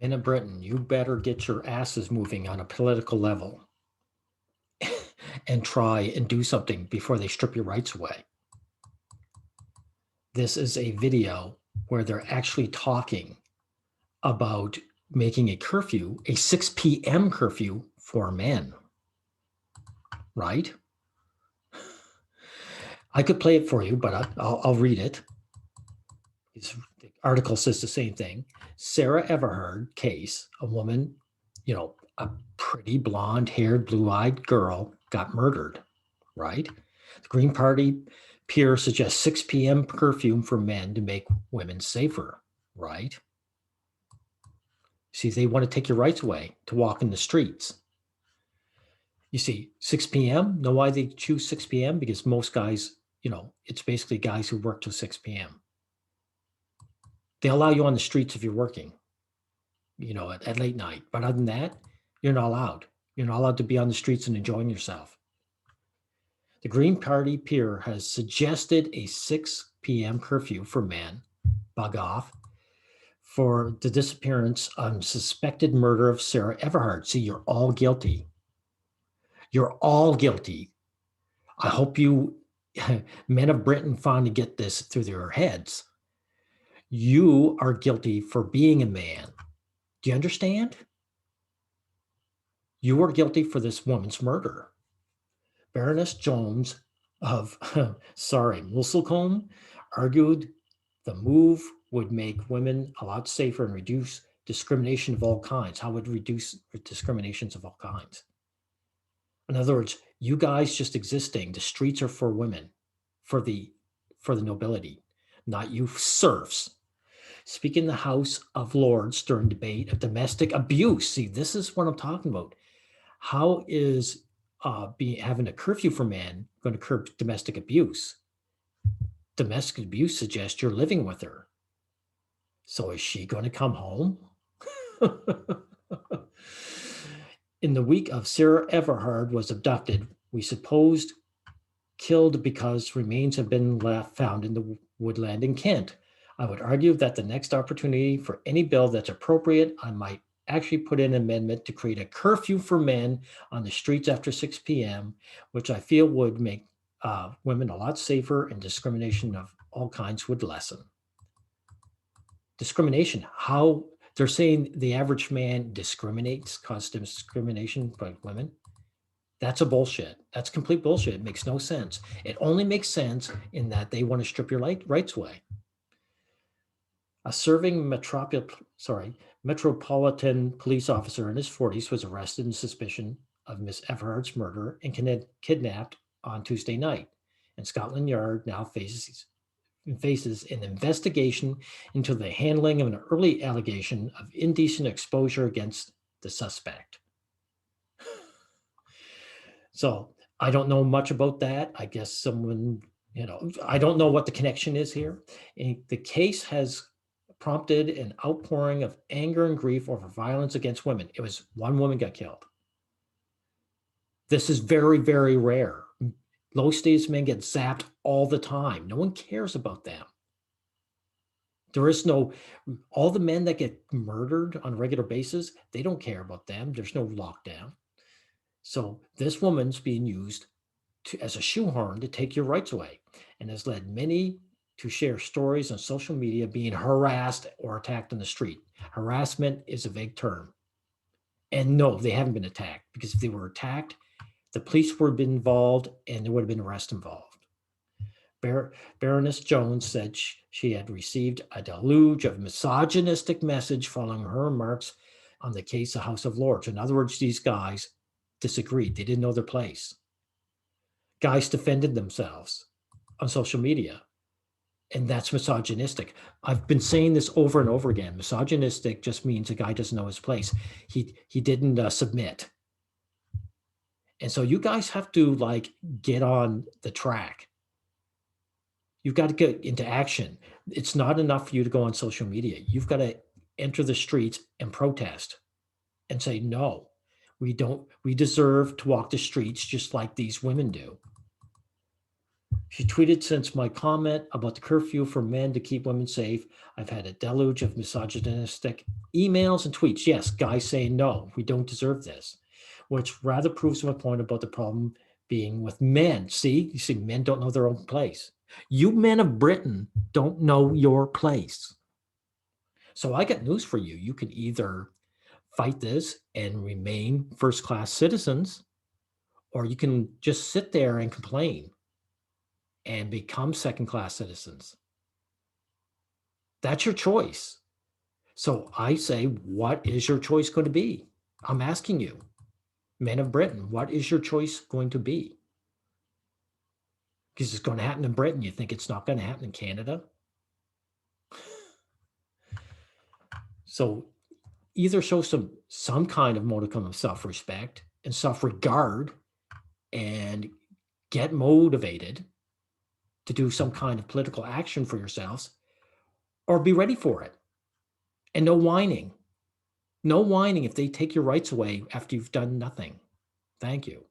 In Britain, you better get your asses moving on a political level and try and do something before they strip your rights away. This is a video where they're actually talking about making a curfew, a 6 p.m. curfew for men, right? I could play it for you, but I'll read it. The article says the same thing. Sarah Everhard case, a woman, a pretty blonde-haired, blue-eyed girl got murdered, right? The Green Party peer suggests 6 p.m. curfew for men to make women safer, right? See, they want to take your rights away to walk in the streets. You see, 6 p.m., know why they choose 6 p.m.? Because most guys, it's basically guys who work till 6 p.m. They allow you on the streets if you're working, at late night. But other than that, you're not allowed. You're not allowed to be on the streets and enjoying yourself. The Green Party peer has suggested a 6 p.m. curfew for men, bug off, for the disappearance and suspected murder of Sarah Everhard. See, you're all guilty. You're all guilty. I hope you, men of Britain, finally get this through their heads. You are guilty for being a man. Do you understand? You are guilty for this woman's murder. Baroness Jones of, Musselcombe argued the move would make women a lot safer and reduce discrimination of all kinds. How would it reduce discriminations of all kinds? In other words, you guys just existing, the streets are for women, for the nobility, not you serfs. Speaking in the House of Lords during debate of domestic abuse. See, this is what I'm talking about. How is having a curfew for men going to curb domestic abuse? Domestic abuse suggests you're living with her. So is she going to come home? In the week of Sarah Everhard was abducted, we supposed killed because remains have been found in the woodland in Kent. I would argue that the next opportunity for any bill that's appropriate, I might actually put in an amendment to create a curfew for men on the streets after 6 p.m., which I feel would make women a lot safer and discrimination of all kinds would lessen. Discrimination, how they're saying the average man discriminates, causes discrimination by women. That's a bullshit. That's complete bullshit. It makes no sense. It only makes sense in that they want to strip your rights away. A serving metropolitan police officer in his 40s was arrested in suspicion of Miss Everhard's murder and kidnapped on Tuesday night. And Scotland Yard now faces an investigation into the handling of an early allegation of indecent exposure against the suspect. So I don't know much about that. I guess someone, I don't know what the connection is here. And the case has prompted an outpouring of anger and grief over violence against women. It was one woman got killed. This is very, very rare. Low status men get zapped all the time. No one cares about them. There is all the men that get murdered on a regular basis, they don't care about them. There's no lockdown. So this woman's being used as a shoehorn to take your rights away, and has led many to share stories on social media being harassed or attacked on the street. Harassment is a vague term. And no, they haven't been attacked, because if they were attacked, the police would have been involved and there would have been arrest involved. Baroness Jones said she had received a deluge of misogynistic message following her remarks on the case of House of Lords. In other words, these guys disagreed. They didn't know their place. Guys defended themselves on social media, and that's misogynistic. I've been saying this over and over again. Misogynistic just means a guy doesn't know his place. He didn't submit. And so you guys have to get on the track. You've got to get into action. It's not enough for you to go on social media. You've got to enter the streets and protest and say, no, we deserve to walk the streets just like these women do. She tweeted, since my comment about the curfew for men to keep women safe, I've had a deluge of misogynistic emails and tweets. Yes, guys saying, no, we don't deserve this, which rather proves my point about the problem being with men. See, you see, men don't know their own place. You men of Britain don't know your place. So I got news for you. You can either fight this and remain first-class citizens, or you can just sit there and complain and become second-class citizens. That's your choice. So I say, what is your choice going to be? I'm asking you, men of Britain, what is your choice going to be? Because it's going to happen in Britain. You think it's not going to happen in Canada? So either show some kind of modicum of self-respect and self-regard and get motivated to do some kind of political action for yourselves, or be ready for it. And no whining. No whining if they take your rights away after you've done nothing. Thank you.